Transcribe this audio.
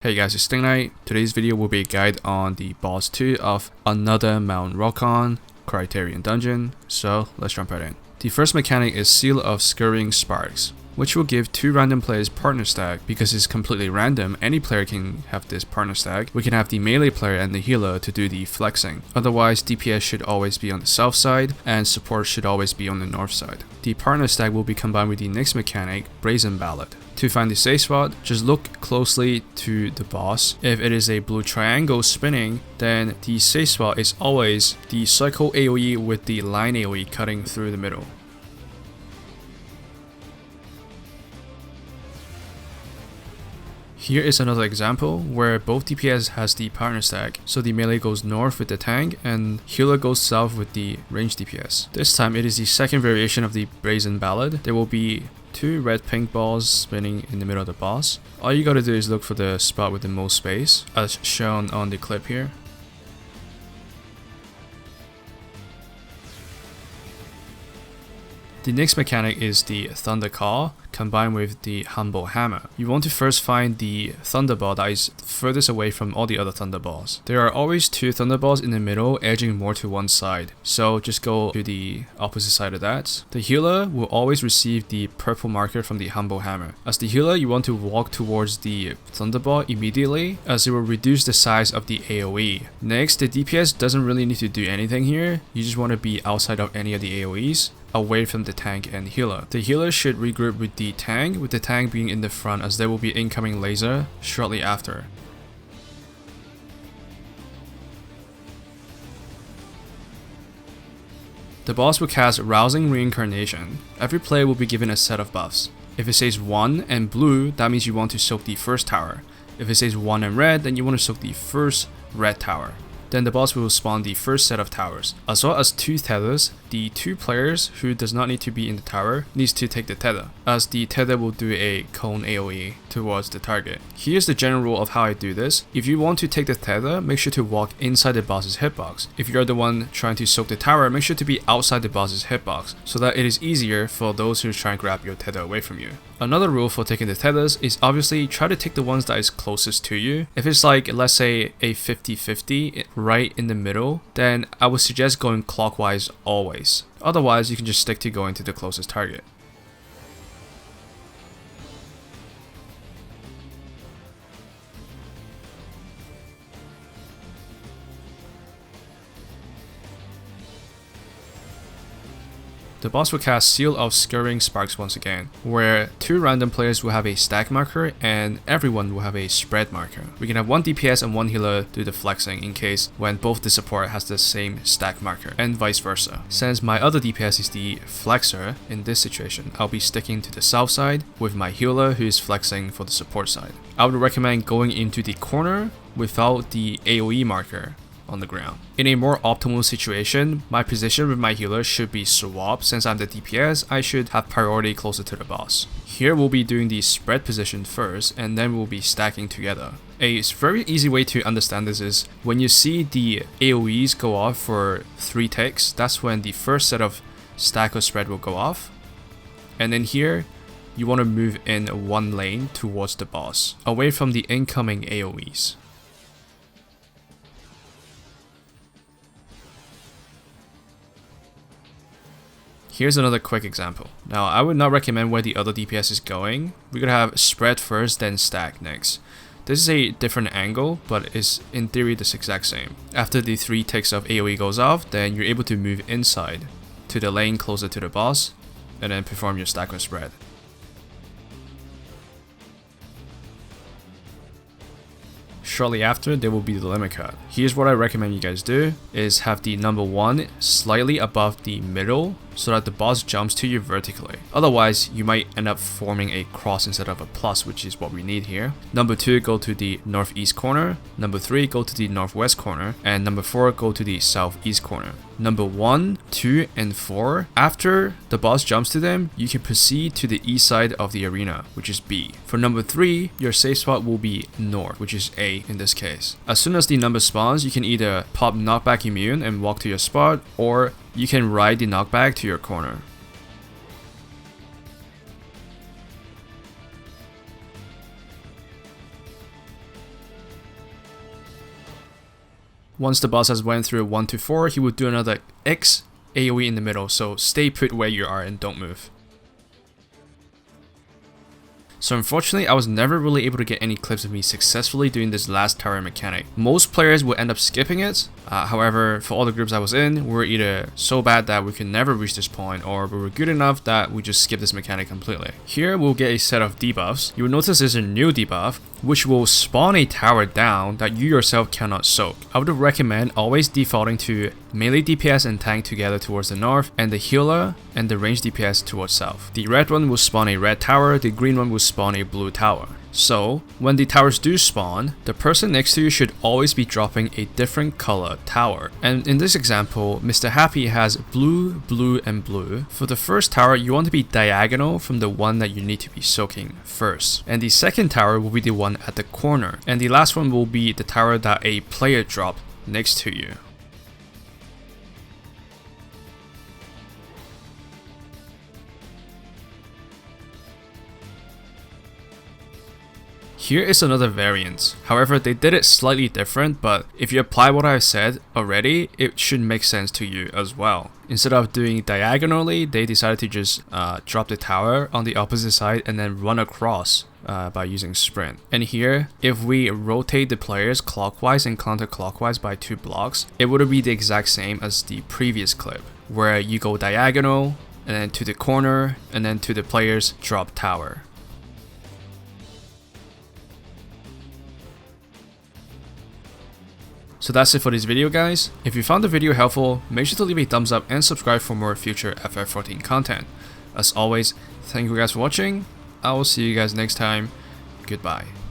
Hey guys, it's StingKnight. Today's video will be a guide on the boss 2 of another Mount Rokkon Criterion Dungeon, so let's jump right in. The first mechanic is Seal of Scurrying Sparks, which will give 2 random players partner stack. Because it's completely random, any player can have this partner stack. We can have the melee player and the healer to do the flexing. Otherwise, DPS should always be on the south side, and support should always be on the north side. The partner stack will be combined with the next mechanic, Brazen Ballad. To find the safe spot, just look closely to the boss. If it is a blue triangle spinning, then the safe spot is always the cycle AoE with the line AoE cutting through the middle. Here is another example where both DPS has the partner stack, so the melee goes north with the tank and healer goes south with the ranged DPS. This time it is the second variation of the Brazen Ballad. There will be 2 red pink balls spinning in the middle of the boss. All you gotta do is look for the spot with the most space, as shown on the clip here. The next mechanic is the Thundercall combined with the Humble Hammer. You want to first find the Thunderball that is furthest away from all the other Thunderballs. There are always 2 Thunderballs in the middle, edging more to one side, so just go to the opposite side of that. The healer will always receive the purple marker from the Humble Hammer. As the healer, you want to walk towards the Thunderball immediately, as it will reduce the size of the AoE. Next, the DPS doesn't really need to do anything here. You just want to be outside of any of the AoEs, away from the tank and healer. The healer should regroup with the tank being in the front, as there will be incoming laser shortly after. The boss will cast Rousing Reincarnation. Every player will be given a set of buffs. If it says 1 and blue, that means you want to soak the first tower. If it says 1 and red, then you want to soak the first red tower. Then the boss will spawn the first set of towers, as well as 2 tethers. The 2 players who does not need to be in the tower needs to take the tether, as the tether will do a cone AoE towards the target. Here's the general rule of how I do this. If you want to take the tether, make sure to walk inside the boss's hitbox. If you're the one trying to soak the tower, make sure to be outside the boss's hitbox, so that it is easier for those who try and grab your tether away from you. Another rule for taking the tethers is obviously try to take the ones that is closest to you. If it's like, let's say, a 50-50 right in the middle, then I would suggest going clockwise always. Otherwise, you can just stick to going to the closest target. The boss will cast Seal of Scurrying Sparks once again, where 2 random players will have a stack marker and everyone will have a spread marker. We can have 1 DPS and 1 healer do the flexing in case when both the support has the same stack marker, and vice versa. Since my other DPS is the flexer, in this situation, I'll be sticking to the south side with my healer who is flexing for the support side. I would recommend going into the corner without the AoE marker on the ground. In a more optimal situation, my position with my healer should be swapped. Since I'm the DPS, I should have priority closer to the boss. Here we'll be doing the spread position first, and then we'll be stacking together. A very easy way to understand this is when you see the AoEs go off for 3 ticks, that's when the first set of stack or spread will go off. And then here, you want to move in 1 lane towards the boss, away from the incoming AoEs. Here's another quick example. Now, I would not recommend where the other DPS is going. We're gonna have spread first, then stack next. This is a different angle, but is in theory the exact same. After the 3 ticks of AoE goes off, then you're able to move inside to the lane closer to the boss, and then perform your stack or spread. Shortly after, there will be the limit cut. Here's what I recommend you guys do, is have the number 1 slightly above the middle, so that the boss jumps to you vertically. Otherwise, you might end up forming a cross instead of a plus, which is what we need here. Number 2, go to the northeast corner. Number 3, go to the northwest corner. And number 4, go to the southeast corner. Number 1, 2, and 4, after the boss jumps to them, you can proceed to the east side of the arena, which is B. For number 3, your safe spot will be north, which is A in this case. As soon as the number spawns, you can either pop knockback immune and walk to your spot, or you can ride the knockback to your corner. Once the boss has went through 1 to 4, he will do another X AoE in the middle, so stay put where you are and don't move. So unfortunately, I was never really able to get any clips of me successfully doing this last tower mechanic. Most players will end up skipping it. However, for all the groups I was in, we were either so bad that we could never reach this point, or we were good enough that we just skip this mechanic completely. Here, we'll get a set of debuffs. You will notice there's a new debuff, which will spawn a tower down that you yourself cannot soak. I would recommend always defaulting to melee DPS and tank together towards the north, and the healer and the range DPS towards south. The red one will spawn a red tower, the green one will spawn a blue tower. So, when the towers do spawn, the person next to you should always be dropping a different color tower. And in this example, Mr. Happy has blue, blue, and blue. For the first tower, you want to be diagonal from the one that you need to be soaking first. And the second tower will be the one at the corner. And the last one will be the tower that a player dropped next to you. Here is another variant. However, they did it slightly different, but if you apply what I've said already, it should make sense to you as well. Instead of doing diagonally, they decided to just drop the tower on the opposite side and then run across by using sprint. And here, if we rotate the players clockwise and counterclockwise by 2 blocks, it would be the exact same as the previous clip, where you go diagonal, and then to the corner, and then to the players drop tower. So that's it for this video, guys. If you found the video helpful, make sure to leave a thumbs up and subscribe for more future FF14 content. As always, thank you guys for watching. I will see you guys next time. Goodbye.